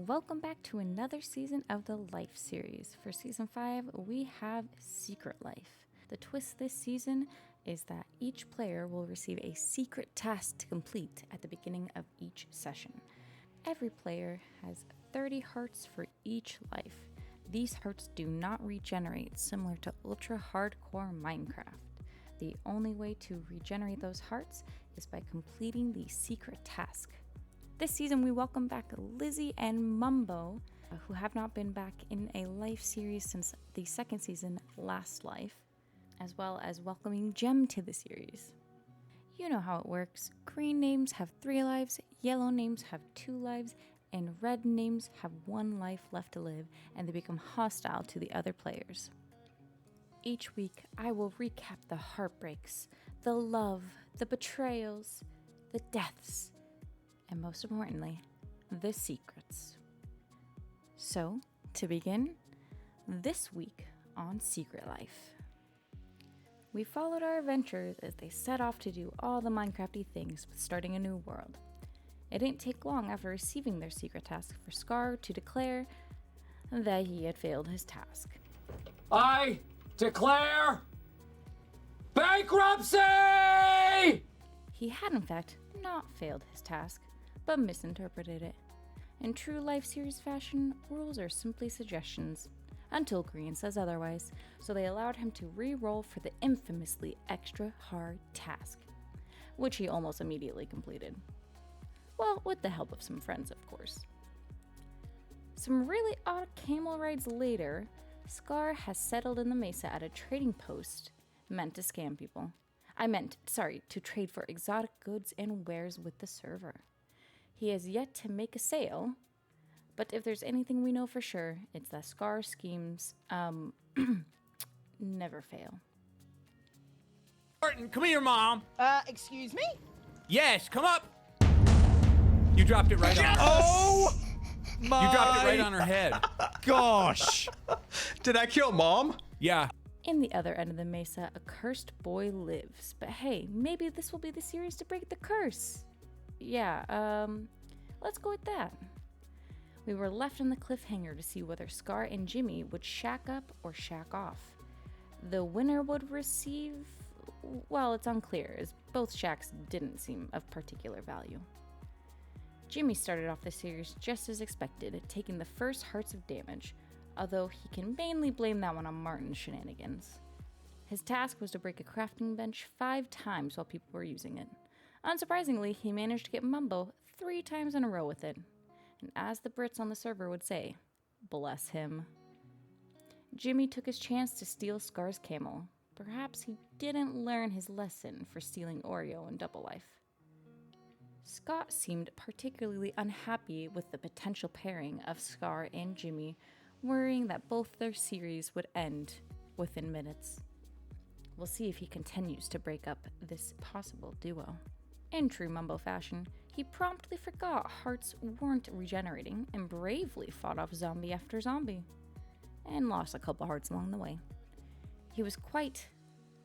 welcome back to another season of the Life series. For season 5, we have Secret Life. The twist this season is that each player will receive a secret task to complete at the beginning of each session. Every player has 30 hearts for each life. These hearts do not regenerate, similar to ultra hardcore Minecraft. The only way to regenerate those hearts is by completing the secret task. This season, we welcome back Lizzie and Mumbo, who have not been back in a Life series since the second season, Last Life, as well as welcoming Jem to the series. You know how it works. Green names have 3 lives, yellow names have 2 lives, and red names have 1 life left to live, and they become hostile to the other players. Each week, I will recap the heartbreaks, the love, the betrayals, the deaths, and most importantly, the secrets. So, to begin, this week on Secret Life. We followed our adventurers as they set off to do all the Minecrafty things with starting a new world. It didn't take long after receiving their secret task for Scar to declare that he had failed his task. I declare bankruptcy! He had, in fact, not failed his task, but misinterpreted it. In true Life series fashion, rules are simply suggestions, until Grian says otherwise, so they allowed him to re-roll for the infamously extra hard task, which he almost immediately completed. Well, with the help of some friends, of course. Some really odd camel rides later, Scar has settled in the mesa at a trading post meant to scam people. To trade for exotic goods and wares with the server. He has yet to make a sale, but if there's anything we know for sure, it's that Scar schemes, never fail. Martyn, come here, Mom. Excuse me? Yes, come up. You dropped it right on her. Oh my! You dropped it right on her head. Gosh! Did I kill Mom? Yeah. In the other end of the mesa, a cursed boy lives. But hey, maybe this will be the series to break the curse. Yeah, let's go with that. We were left on the cliffhanger to see whether Scar and Jimmy would shack up or shack off. The winner would receive... well, it's unclear, as both shacks didn't seem of particular value. Jimmy started off the series just as expected, taking the first hearts of damage, although he can mainly blame that one on Martyn's shenanigans. His task was to break a crafting bench 5 times while people were using it. Unsurprisingly, he managed to get Mumbo 3 times in a row with it. And as the Brits on the server would say, bless him. Jimmy took his chance to steal Scar's camel. Perhaps he didn't learn his lesson for stealing Oreo in Double Life. Scott seemed particularly unhappy with the potential pairing of Scar and Jimmy, worrying that both their series would end within minutes. We'll see if he continues to break up this possible duo. In true Mumbo fashion, he promptly forgot hearts weren't regenerating and bravely fought off zombie after zombie, and lost a couple hearts along the way. He was quite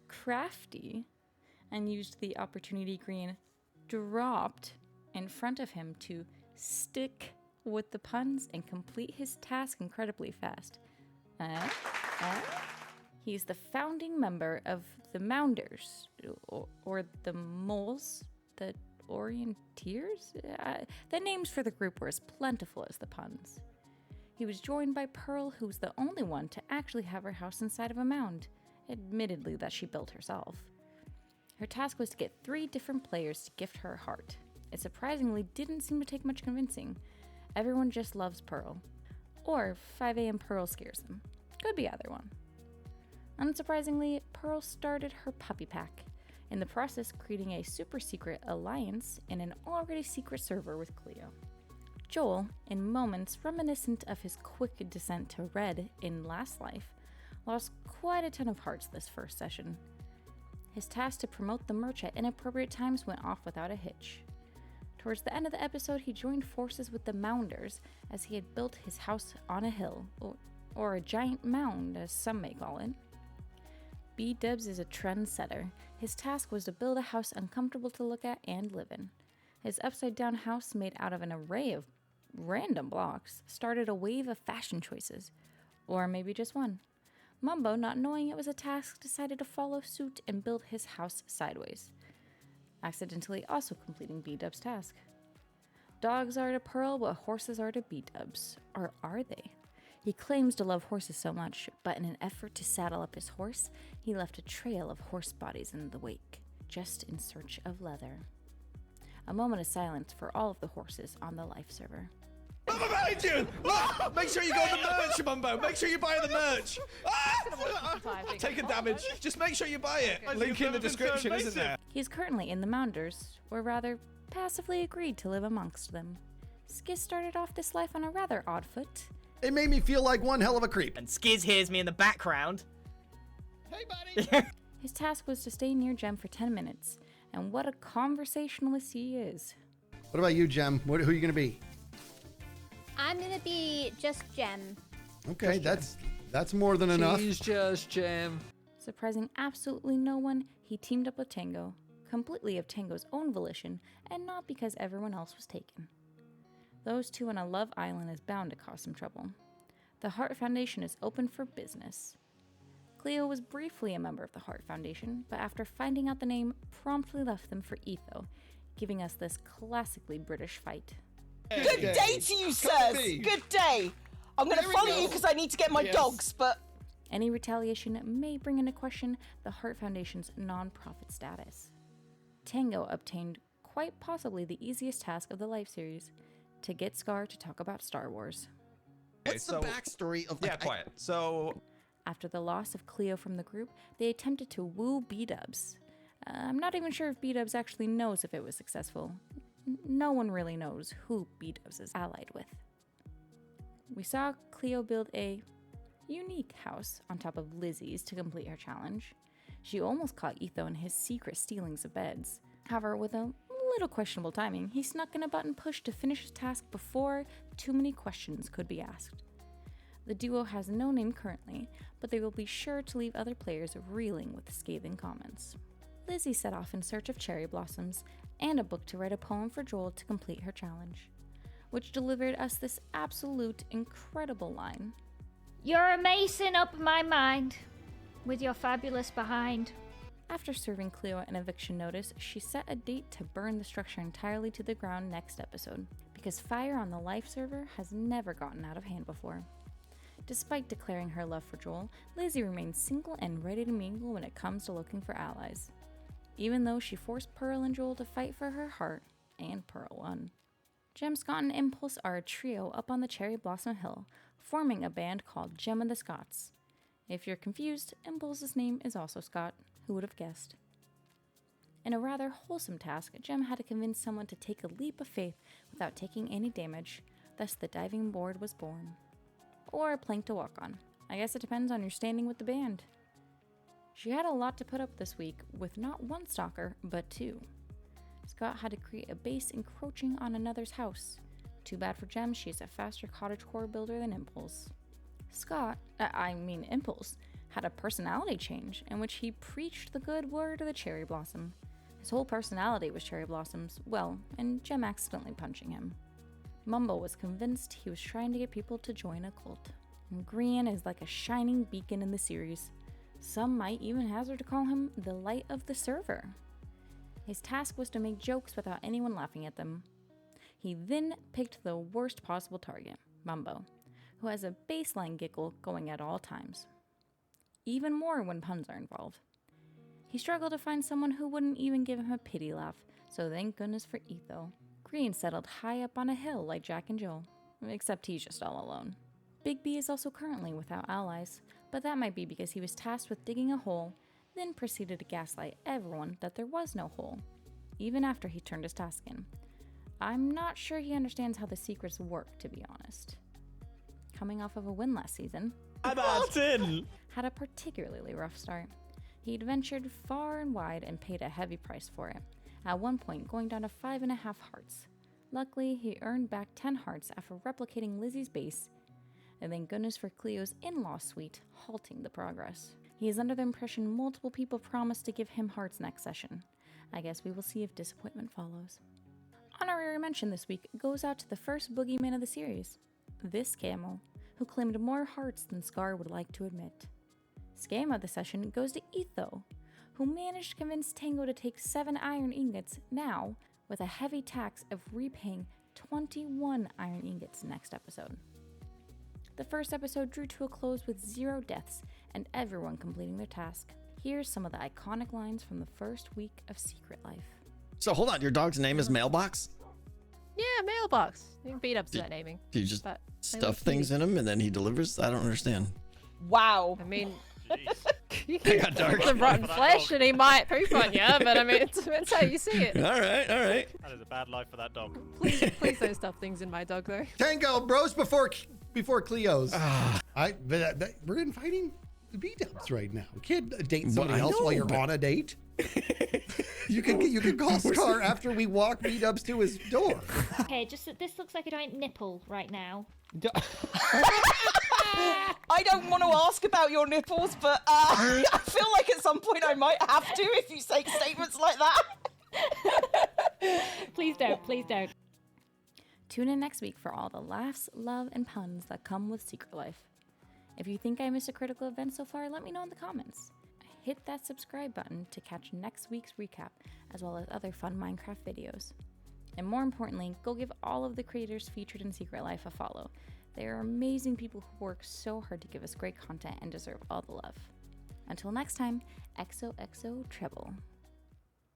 crafty and used the opportunity Grian dropped in front of him to stick with the puns and complete his task incredibly fast. He's the founding member of the Mounders, or the Moles, the Orienteers? The names for the group were as plentiful as the puns. He was joined by Pearl, who was the only one to actually have her house inside of a mound, admittedly that she built herself. Her task was to get 3 different players to gift her a heart. It surprisingly didn't seem to take much convincing. Everyone just loves Pearl. Or 5 a.m. Pearl scares them. Could be either one. Unsurprisingly, Pearl started her puppy pack, in the process creating a super secret alliance in an already secret server with Cleo. Joel, in moments reminiscent of his quick descent to red in Last Life, lost quite a ton of hearts this first session. His task to promote the merch at inappropriate times went off without a hitch. Towards the end of the episode, he joined forces with the Mounders as he had built his house on a hill, or a giant mound as some may call it. Bdubs is a trendsetter. His task was to build a house uncomfortable to look at and live in. His upside-down house made out of an array of random blocks, started a wave of fashion choices. Or maybe just one. Mumbo, not knowing it was a task, decided to follow suit and build his house sideways, accidentally also completing Bdubs' task. Dogs are to Pearl what horses are to Bdubs. Or are they? He claims to love horses so much, but in an effort to saddle up his horse, he left a trail of horse bodies in the wake, just in search of leather. A moment of silence for all of the horses on the life server. I'm behind you! Ah! Make sure you go on the merch, Mumbo! Make sure you buy the merch! Ah! Taking damage. Just make sure you buy it. Link in the description, isn't there? He's currently in the Mounders, or rather, passively agreed to live amongst them. Skizz started off this life on a rather odd foot. It made me feel like one hell of a creep. And Skizz hears me in the background. Hey, buddy! His task was to stay near Jem for 10 minutes, and what a conversationalist he is. What about you, Jem? Who are you going to be? I'm gonna be just Jem. Okay, that's more than enough. She's just Jem. Surprising absolutely no one, he teamed up with Tango, completely of Tango's own volition, and not because everyone else was taken. Those two on a love island is bound to cause some trouble. The Heart Foundation is open for business. Cleo was briefly a member of the Heart Foundation, but after finding out the name, promptly left them for Etho, giving us this classically British fight. Good day to you, sirs. Good day. I'm going to follow you because I need to get my dogs, but... Any retaliation may bring into question the Heart Foundation's non-profit status. Tango obtained quite possibly the easiest task of the Life series, to get Scar to talk about Star Wars. What's the backstory of... Yeah, quiet. So... After the loss of Cleo from the group, they attempted to woo Bdubs. I'm not even sure if Bdubs actually knows if it was successful. No one really knows who Bdubs is allied with. We saw Cleo build a unique house on top of Lizzie's to complete her challenge. She almost caught Etho in his secret stealings of beds. However, with a little questionable timing, he snuck in a button push to finish his task before too many questions could be asked. The duo has no name currently, but they will be sure to leave other players reeling with scathing comments. Lizzie set off in search of cherry blossoms and a book to write a poem for Joel to complete her challenge, which delivered us this absolute incredible line. You're amazing up my mind, with your fabulous behind. After serving Cleo an eviction notice, she set a date to burn the structure entirely to the ground next episode, because fire on the Life server has never gotten out of hand before. Despite declaring her love for Joel, Lizzie remains single and ready to mingle when it comes to looking for allies, even though she forced Pearl and Joel to fight for her heart, and Pearl won. Jem, Scott, and Impulse are a trio up on the Cherry Blossom Hill, forming a band called Jem and the Scots. If you're confused, Impulse's name is also Scott. Who would have guessed? In a rather wholesome task, Jem had to convince someone to take a leap of faith without taking any damage, thus the diving board was born. Or a plank to walk on. I guess it depends on your standing with the band. She had a lot to put up this week, with not one stalker, but two. Scott had to create a base encroaching on another's house. Too bad for Jem, she's a faster cottagecore builder than Impulse. Impulse, had a personality change in which he preached the good word of the cherry blossom. His whole personality was cherry blossoms, and Jem accidentally punching him. Mumbo was convinced he was trying to get people to join a cult. And Grian is like a shining beacon in the series. Some might even hazard to call him the light of the server. His task was to make jokes without anyone laughing at them. He then picked the worst possible target, Mumbo, who has a baseline giggle going at all times. Even more when puns are involved. He struggled to find someone who wouldn't even give him a pity laugh, so thank goodness for Etho. Grian settled high up on a hill like Jack and Jill, except he's just all alone. BigB is also currently without allies, but that might be because he was tasked with digging a hole, then proceeded to gaslight everyone that there was no hole, even after he turned his task in. I'm not sure he understands how the secrets work, to be honest. Coming off of a win last season, Martyn had a particularly rough start. He'd ventured far and wide and paid a heavy price for it, at one point going down to 5.5 hearts. Luckily, he earned back 10 hearts after replicating Lizzie's base, and thank goodness for Cleo's in-law suite halting the progress. He is under the impression multiple people promised to give him hearts next session. I guess we will see if disappointment follows. honorary mention this week goes out to the first boogeyman of the series, this camel, who claimed more hearts than Scar would like to admit. Scam of the session goes to Etho, who managed to convince Tango to take 7 iron ingots now, with a heavy tax of repaying 21 iron ingots next episode. The first episode drew to a close with 0 deaths and everyone completing their task. Here's some of the iconic lines from the first week of Secret Life. So hold on, your dog's name is Mailbox? Yeah, Mailbox. You can beat up to that naming. Do you just but stuff things in him and then he delivers? I don't understand. Wow. I mean, It got dark. the rotten flesh and he might poop on you, but I mean, it's how you see it. All right, all right. That is a bad life for that dog. Please don't stuff things in my dog, though. Tango, bros before Cleo's. We're inviting the Bdubs right now. We can't date somebody else while you're on a date. You can call Scar after we walk Bdubs to his door. Okay, just this looks like a giant nipple right now. I don't want to ask about your nipples, but I feel like at some point I might have to if you say statements like that. Please don't, please don't. Tune in next week for all the laughs, love, and puns that come with Secret Life. If you think I missed a critical event so far, let me know in the comments. Hit that subscribe button to catch next week's recap, as well as other fun Minecraft videos. And more importantly, go give all of the creators featured in Secret Life a follow. They are amazing people who work so hard to give us great content and deserve all the love. Until next time, XOXO Treble.